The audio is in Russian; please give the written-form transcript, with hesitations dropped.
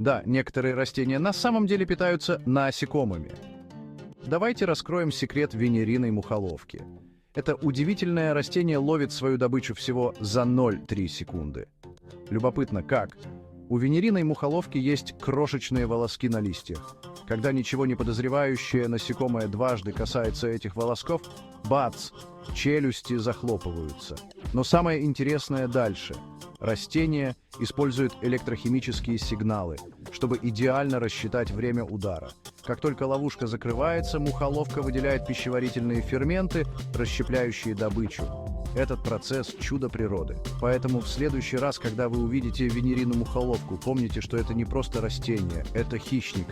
Да, некоторые растения на самом деле питаются насекомыми. Давайте раскроем секрет венериной мухоловки. Это удивительное растение ловит свою добычу всего за 0,3 секунды. Любопытно, как? У венериной мухоловки есть крошечные волоски на листьях. Когда ничего не подозревающее насекомое дважды касается этих волосков, бац, челюсти захлопываются. Но самое интересное дальше. Растение использует электрохимические сигналы, чтобы идеально рассчитать время удара. Как только ловушка закрывается, мухоловка выделяет пищеварительные ферменты, расщепляющие добычу. Этот процесс – чудо природы. Поэтому в следующий раз, когда вы увидите венерину мухоловку, помните, что это не просто растение, это хищник,